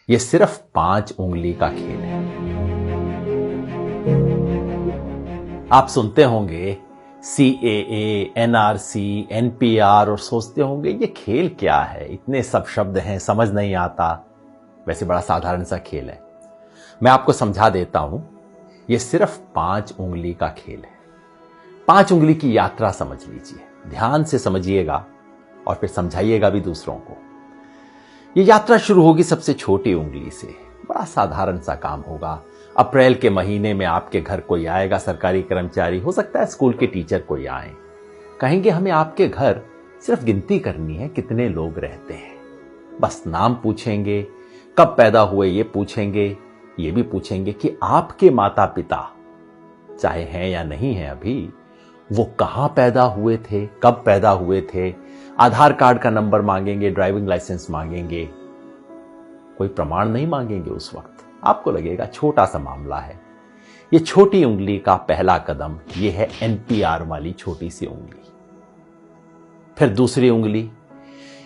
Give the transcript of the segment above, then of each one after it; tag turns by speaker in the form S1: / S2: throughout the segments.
S1: ये सिर्फ 5 उंगली का खेल है। आप सुनते होंगे CAA, NRC, NPR और सोचते होंगे ये खेल क्या है, इतने सब शब्द हैं, समझ नहीं आता। वैसे बड़ा साधारण सा खेल है। मैं आपको समझा देता हूं। ये सिर्फ 5 उंगली का खेल है। 5 उंगली की यात्रा समझ लीजिए, ध्यान से समझिएगा और फिर समझाइएगा भी दूसरों को। ये यात्रा शुरू होगी सबसे छोटी उंगली से। बड़ा साधारण सा काम होगा। अप्रैल के महीने में आपके घर कोई आएगा, सरकारी कर्मचारी, हो सकता है स्कूल के टीचर कोई आए, कहेंगे हमें आपके घर सिर्फ गिनती करनी है, कितने लोग रहते हैं। बस नाम पूछेंगे, कब पैदा हुए ये पूछेंगे, ये भी पूछेंगे कि आपके माता पिता, चाहे हैं या नहीं है अभी, वो कहां पैदा हुए थे, कब पैदा हुए थे। आधार कार्ड का नंबर मांगेंगे, ड्राइविंग लाइसेंस मांगेंगे, कोई प्रमाण नहीं मांगेंगे। उस वक्त आपको लगेगा छोटा सा मामला है। ये छोटी उंगली का पहला कदम ये है NPR वाली छोटी सी उंगली। फिर दूसरी उंगली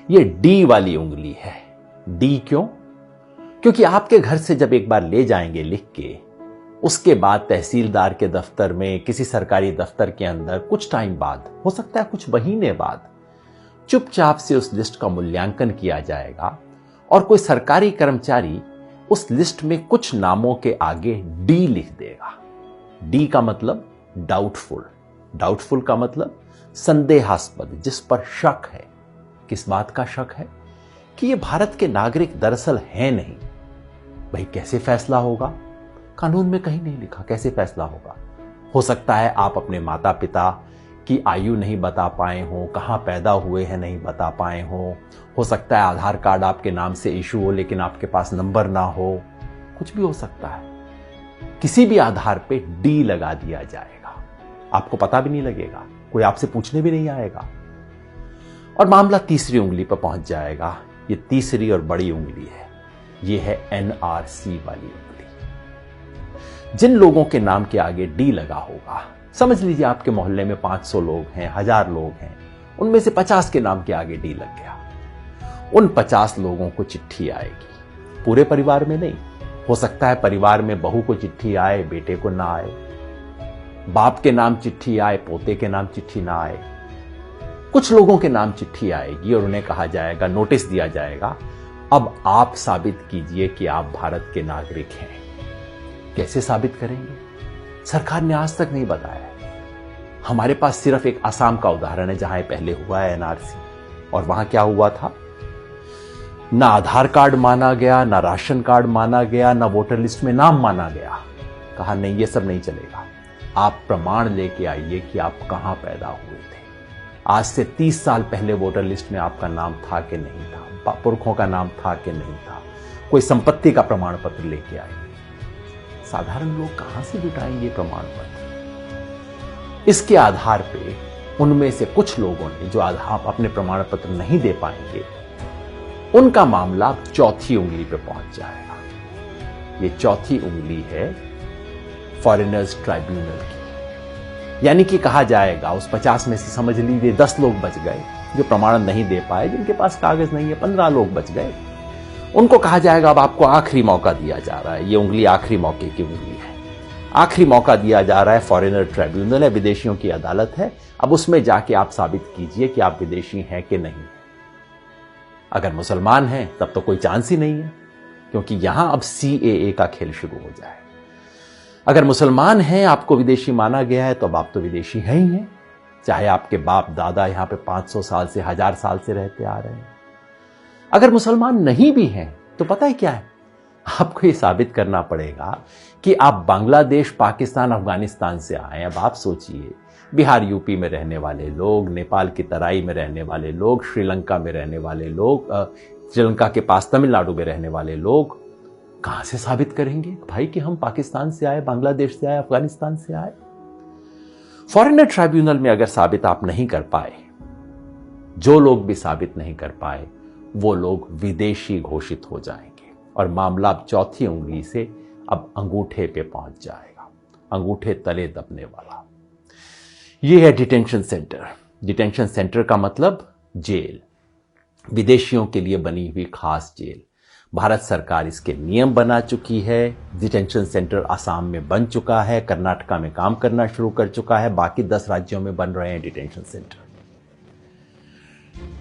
S1: ये D वाली उंगली है। D क्यों? क्योंकि आपके घर से जब एक बार ले जाएंगे लिख के, उसके बाद तहसीलदार के दफ्तर में, किसी सरकारी दफ्तर के अंदर कुछ टाइम बाद, हो सकता है कुछ महीने बाद, चुपचाप से उस लिस्ट का मूल्यांकन किया जाएगा और कोई सरकारी कर्मचारी उस लिस्ट में कुछ नामों के आगे D लिख देगा। D का मतलब डाउटफुल। डाउटफुल का मतलब संदेहास्पद, जिस पर शक है। किस बात का शक है? कि ये भारत के नागरिक दरअसल हैं नहीं। भाई कैसे फैसला होगा? कानून में कहीं नहीं लिखा कैसे फैसला होगा। हो सकता है आप अपने माता पिता की आयु नहीं बता पाए हो, कहां पैदा हुए हैं नहीं बता पाए हो सकता है आधार कार्ड आपके नाम से इशू हो लेकिन आपके पास नंबर ना हो, कुछ भी हो सकता है। किसी भी आधार पे D लगा दिया जाएगा, आपको पता भी नहीं लगेगा, कोई आपसे पूछने भी नहीं आएगा और मामला तीसरी उंगली पर पहुंच जाएगा। ये तीसरी और बड़ी उंगली है, ये है NRC वाली उंगली। जिन लोगों के नाम के आगे D लगा होगा, समझ लीजिए आपके मोहल्ले में 500 लोग हैं, 1000 लोग हैं, उनमें से 50 के नाम के आगे D लग गया। उन 50 लोगों को चिट्ठी आएगी, पूरे परिवार में नहीं। हो सकता है परिवार में बहू को चिट्ठी आए, बेटे को ना आए, बाप के नाम चिट्ठी आए, पोते के नाम चिट्ठी ना आए। कुछ लोगों के नाम चिट्ठी आएगी और उन्हें कहा जाएगा, नोटिस दिया जाएगा, अब आप साबित कीजिए कि आप भारत के नागरिक हैं। कैसे साबित करेंगे? सरकार ने आज तक नहीं बताया। हमारे पास सिर्फ एक असम का उदाहरण है जहां पहले हुआ है NRC, और वहां क्या हुआ था? ना आधार कार्ड माना गया, ना राशन कार्ड माना गया, ना वोटर लिस्ट में नाम माना गया। कहा नहीं, ये सब नहीं चलेगा, आप प्रमाण लेके आइए कि आप कहां पैदा हुए थे। आज से 30 साल पहले वोटर लिस्ट में आपका नाम था कि नहीं था, पुरखों का नाम था कि नहीं था, कोई संपत्ति का प्रमाण पत्र लेके आइए। साधारण लोग कहां से जुटाएंगे प्रमाण पत्र? इसके आधार पे उनमें से कुछ लोगों ने जो आधार अपने प्रमाण पत्र नहीं दे पाएंगे, उनका मामला चौथी उंगली पे पहुंच जाएगा। ये चौथी उंगली है फॉरेनर्स ट्राइब्यूनल की। यानी कि कहा जाएगा उस 50 में से समझ लीजिए 10 लोग बच गए जो प्रमाण नहीं दे पाए, जिनके पास कागज नहीं है, 15 लोग बच गए। उनको कहा जाएगा अब आपको आखिरी मौका दिया जा रहा है। ये उंगली आखिरी मौके की उंगली है, आखिरी मौका दिया जा रहा है। फॉरेनर ट्राइब्यूनल है, विदेशियों की अदालत है। अब उसमें जाके आप साबित कीजिए कि आप विदेशी हैं कि नहीं। अगर मुसलमान हैं तब तो कोई चांस ही नहीं है, क्योंकि यहां अब CAA का खेल शुरू हो जाए। अगर मुसलमान हैं, आपको विदेशी माना गया है, तो अब आप तो विदेशी हैं ही हैं, चाहे आपके बाप दादा यहां पे 500 साल से, 1000 साल से रहते आ रहे हैं। अगर मुसलमान नहीं भी हैं तो पता है क्या है, आपको ये साबित करना पड़ेगा कि आप बांग्लादेश, पाकिस्तान, अफगानिस्तान से आए। अब आप सोचिए, बिहार यूपी में रहने वाले लोग, नेपाल की तराई में रहने वाले लोग, श्रीलंका में रहने वाले लोग, श्रीलंका के पास तमिलनाडु में रहने वाले लोग कहां से साबित करेंगे भाई कि हम पाकिस्तान से आए, बांग्लादेश से आए, अफगानिस्तान से आए? फॉरेनर ट्राइब्यूनल में अगर साबित आप नहीं कर पाए, जो लोग भी साबित नहीं कर पाए, वो लोग विदेशी घोषित हो जाएंगे और मामला अब चौथी उंगली से अब अंगूठे पे पहुंच जाएगा, अंगूठे तले दबने वाला। ये है डिटेंशन सेंटर। डिटेंशन सेंटर का मतलब जेल, विदेशियों के लिए बनी हुई खास जेल। भारत सरकार इसके नियम बना चुकी है। डिटेंशन सेंटर आसाम में बन चुका है, कर्नाटका में काम करना शुरू कर चुका है, बाकी 10 राज्यों में बन रहे हैं डिटेंशन सेंटर।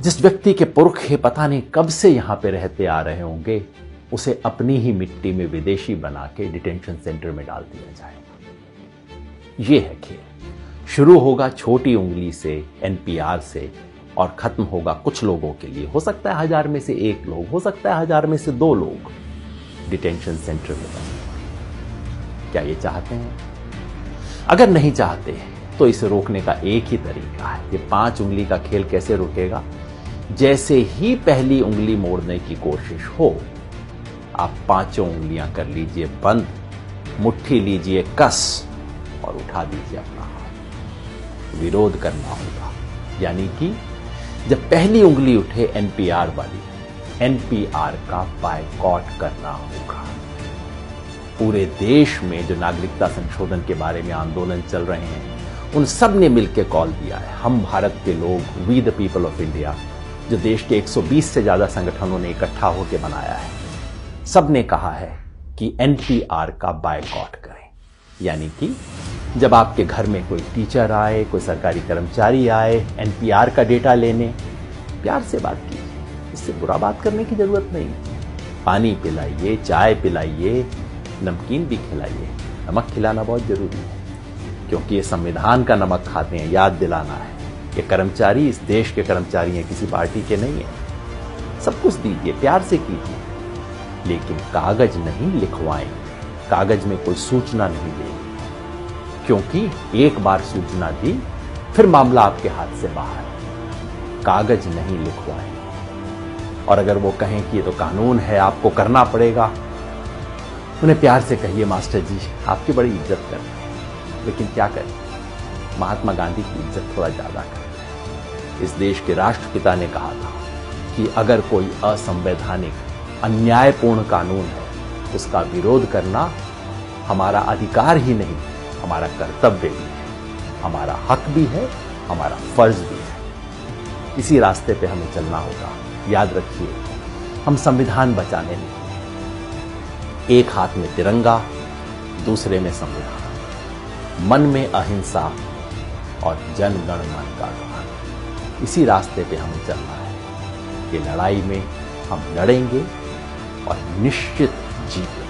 S1: जिस व्यक्ति के पुरखे पता नहीं कब से यहां पे रहते आ रहे होंगे, उसे अपनी ही मिट्टी में विदेशी बना के डिटेंशन सेंटर में डाल दिया जाएगा। यह है खेल। शुरू होगा छोटी उंगली से, एनपीआर से, और खत्म होगा कुछ लोगों के लिए। हो सकता है 1000 में से 1 लोग, हो सकता है 1000 में से 2 लोग डिटेंशन सेंटर में बने। क्या ये चाहते हैं? अगर नहीं चाहते तो इसे रोकने का एक ही तरीका है। ये 5 उंगली का खेल कैसे रुकेगा? जैसे ही पहली उंगली मोड़ने की कोशिश हो, आप 5 उंगलियां कर लीजिए बंद, मुट्ठी लीजिए कस और उठा दीजिए अपना हाथ। विरोध करना होगा, यानी कि जब पहली उंगली उठे एनपीआर वाली, एनपीआर का बायकॉट करना होगा। पूरे देश में जो नागरिकता संशोधन के बारे में आंदोलन चल रहे हैं, उन सब ने मिलकर कॉल दिया है। हम भारत के लोग, we the people of India, जो देश के 120 से ज्यादा संगठनों ने इकट्ठा होकर बनाया है, सब ने कहा है कि एनपीआर का बायकॉट करें। यानी कि जब आपके घर में कोई टीचर आए, कोई सरकारी कर्मचारी आए एनपीआर का डेटा लेने, प्यार से बात कीजिए, इससे बुरा बात करने की जरूरत नहीं। पानी पिलाइए, चाय पिलाइए, नमकीन भी खिलाइए। नमक खिलाना बहुत जरूरी है, क्योंकि ये संविधान का नमक खाते हैं, याद दिलाना है। ये कर्मचारी इस देश के कर्मचारी हैं, किसी पार्टी के नहीं है। सब कुछ दीजिए, प्यार से कीजिए, लेकिन कागज नहीं लिखवाएं। कागज में कोई सूचना नहीं देंगे, क्योंकि एक बार सूचना दी फिर मामला आपके हाथ से बाहर। कागज नहीं लिखवाएं। और अगर वो कहें कि ये तो कानून है, आपको करना पड़ेगा, उन्हें प्यार से कहिए, मास्टर जी आपकी बड़ी इज्जत करते हैं, लेकिन क्या करें, महात्मा गांधी की इज्जत थोड़ा ज्यादा करते हैं। इस देश के राष्ट्रपिता ने कहा था कि अगर कोई असंवैधानिक, अन्यायपूर्ण कानून है, उसका विरोध करना हमारा अधिकार ही नहीं, हमारा कर्तव्य भी है, हमारा हक भी है, हमारा फर्ज भी है। इसी रास्ते पे हमें चलना होगा। याद रखिए, हम संविधान बचाने निकले। एक हाथ में तिरंगा, दूसरे में संविधान, मन में अहिंसा और जन गण मन का गान। इसी रास्ते पे हमें चलना है। ये लड़ाई में हम लड़ेंगे और निश्चित जीतेंगे।